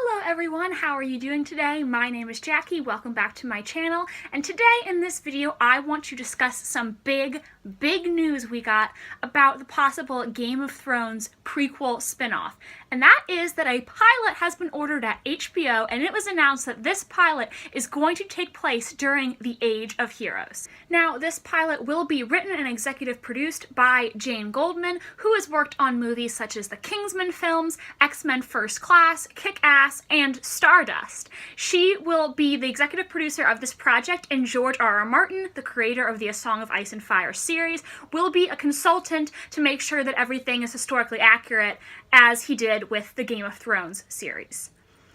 Hello everyone, how are you doing today? My name is Jackie, welcome back to my channel, and today in this video I want to discuss some big news we got about the possible Game of Thrones prequel spin-off. And that is that a pilot has been ordered at HBO, and it was announced that this pilot is going to take place during the Age of Heroes. Now, this pilot will be written and executive produced by Jane Goldman, who has worked on movies such as the Kingsman films, X-Men First Class, Kick-Ass, and Stardust. She will be the executive producer of this project, and George R.R. Martin, the creator of the A Song of Ice and Fire series, will be a consultant to make sure that everything is historically accurate, as he did with the Game of Thrones series.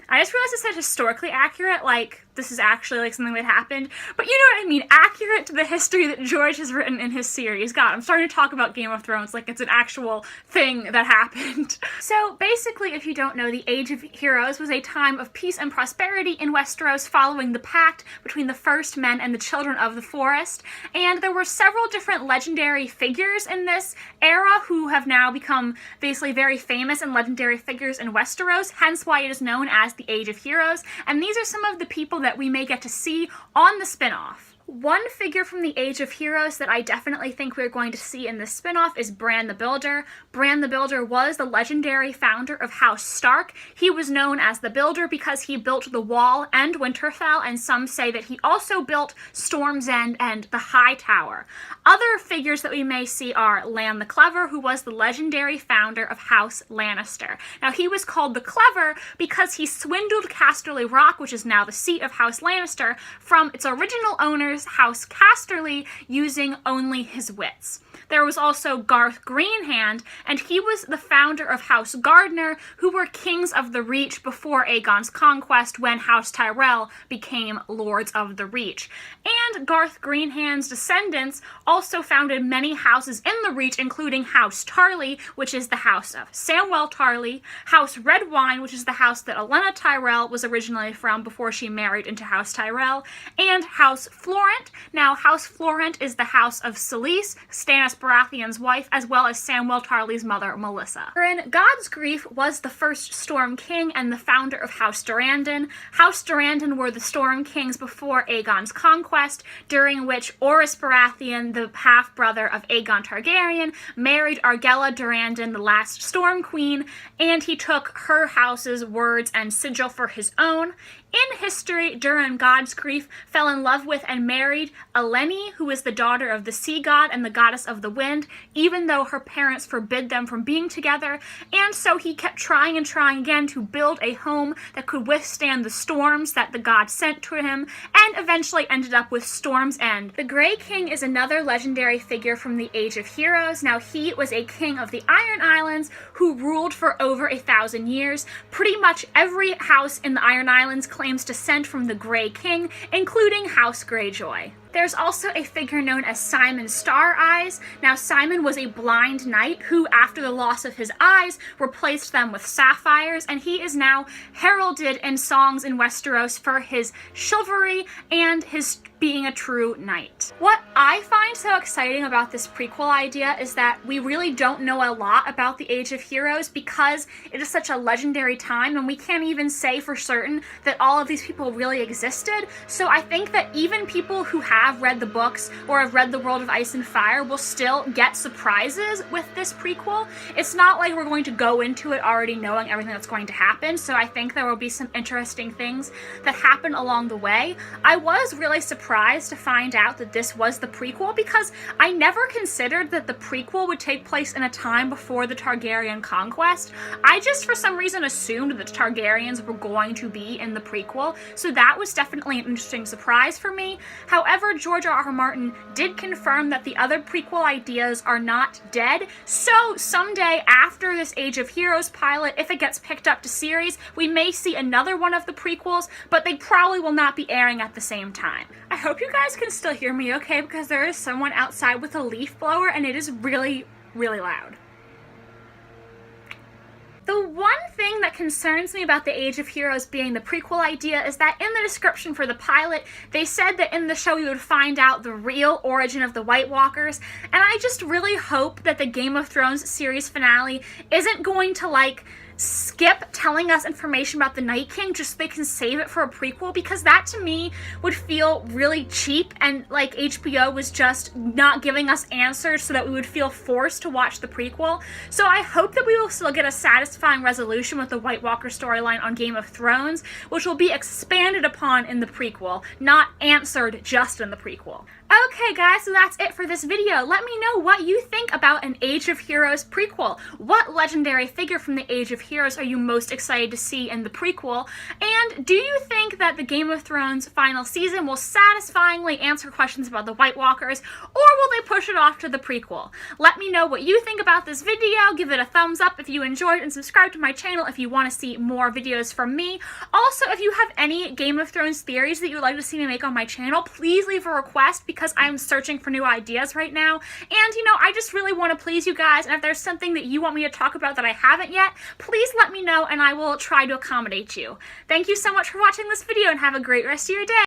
I just realized it said historically accurate, like this is actually like something that happened, but you know what I mean, accurate to the history that George has written in his series. God, I'm starting to talk about Game of Thrones like it's an actual thing that happened. So basically, if you don't know, the Age of Heroes was a time of peace and prosperity in Westeros following the pact between the First Men and the Children of the Forest, and there were several different legendary figures in this era who have now become basically very famous and legendary figures in Westeros, hence why it is known as the Age of Heroes, and these are some of the people that we may get to see on the spin-off. One figure from the Age of Heroes that I definitely think we're going to see in this spin-off is Bran the Builder. Bran the Builder was the legendary founder of House Stark. He was known as the Builder because he built the Wall and Winterfell, and some say that he also built Storm's End and the High Tower. Other figures that we may see are Lan the Clever, who was the legendary founder of House Lannister. Now, he was called the Clever because he swindled Casterly Rock, which is now the seat of House Lannister, from its original owners, House Casterly, using only his wits. There was also Garth Greenhand, and he was the founder of House Gardner, who were kings of the Reach before Aegon's conquest when House Tyrell became lords of the Reach. And Garth Greenhand's descendants also founded many houses in the Reach, including House Tarly, which is the house of Samwell Tarly, House Redwine, which is the house that Olenna Tyrell was originally from before she married into House Tyrell, and House Florent. Now, House Florent is the house of Selyse, Stannis Baratheon's wife, as well as Samwell Tarly's mother, Melissa. God's Grief was the first Storm King and the founder of House Durrandon. House Durrandon were the Storm Kings before Aegon's conquest, during which Orys Baratheon, the half-brother of Aegon Targaryen, married Argella Durrandon, the last Storm Queen, and he took her house's words and sigil for his own. In history, during God's Grief, fell in love with and married Eleni, who is the daughter of the sea god and the goddess of the wind, even though her parents forbid them from being together, and so he kept trying and trying again to build a home that could withstand the storms that the god sent to him, and eventually ended up with Storm's End. The Grey King is another legendary figure from the Age of Heroes. Now, he was a king of the Iron Islands who ruled for over 1,000 years. Pretty much every house in the Iron Islands claims descent from the Grey King, including House Greyjoy. There's also a figure known as Simon Star Eyes. Now, Simon was a blind knight who, after the loss of his eyes, replaced them with sapphires, and he is now heralded in songs in Westeros for his chivalry and his being a true knight. What I find so exciting about this prequel idea is that we really don't know a lot about the Age of Heroes because it is such a legendary time, and we can't even say for certain that all of these people really existed. So I think that even people who have read the books or have read The World of Ice and Fire will still get surprises with this prequel. It's not like we're going to go into it already knowing everything that's going to happen, so I think there will be some interesting things that happen along the way. I was really surprised to find out that this was the prequel because I never considered that the prequel would take place in a time before the Targaryen conquest. I just for some reason assumed that the Targaryens were going to be in the prequel, so that was definitely an interesting surprise for me. However, George R.R. Martin did confirm that the other prequel ideas are not dead, so someday after this Age of Heroes pilot, if it gets picked up to series, we may see another one of the prequels, but they probably will not be airing at the same time. I hope you guys can still hear me okay, because there is someone outside with a leaf blower and it is really, really loud. The one thing that concerns me about the Age of Heroes being the prequel idea is that in the description for the pilot, they said that in the show we would find out the real origin of the White Walkers, and I just really hope that the Game of Thrones series finale isn't going to, like, skip telling us information about the Night King just so they can save it for a prequel, because that to me would feel really cheap and like HBO was just not giving us answers so that we would feel forced to watch the prequel. So I hope that we will still get a satisfying resolution with the White Walker storyline on Game of Thrones, which will be expanded upon in the prequel, not answered just in the prequel. Okay guys, so that's it for this video. Let me know what you think about an Age of Heroes prequel. What legendary figure from the Age of Heroes are you most excited to see in the prequel? And do you think that the Game of Thrones final season will satisfyingly answer questions about the White Walkers, or will they push it off to the prequel? Let me know what you think about this video. Give it a thumbs up if you enjoyed, and subscribe to my channel if you want to see more videos from me. Also, if you have any Game of Thrones theories that you would like to see me make on my channel, please leave a request, because I'm searching for new ideas right now. And, you know, I just really want to please you guys, and if there's something that you want me to talk about that I haven't yet, please let me know and I will try to accommodate you. Thank you so much for watching this video, and have a great rest of your day.